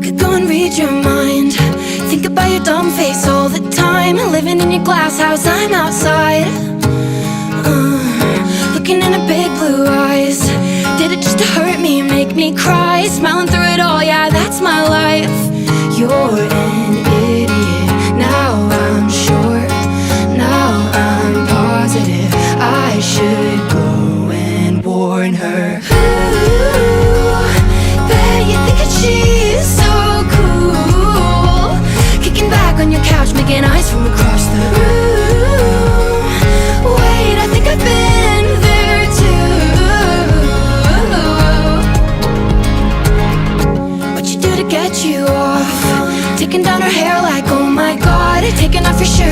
could go and read your mind. Think about your dumb face all the time. Living in your glass house, I'm outside, looking into big blue eyes. Did it just to hurt me, make me cry? Smiling through it all, yeah, that's my life. You're an idiot, now I'm sure. Now I'm positive I should go and warn her. Ooh, bet you think that she's so cool, kicking back on your couch, making eyes from across the room. Wait, I think I've been there too. What you do to get you off? Taking down her hair like, oh my god. Taking off your shirt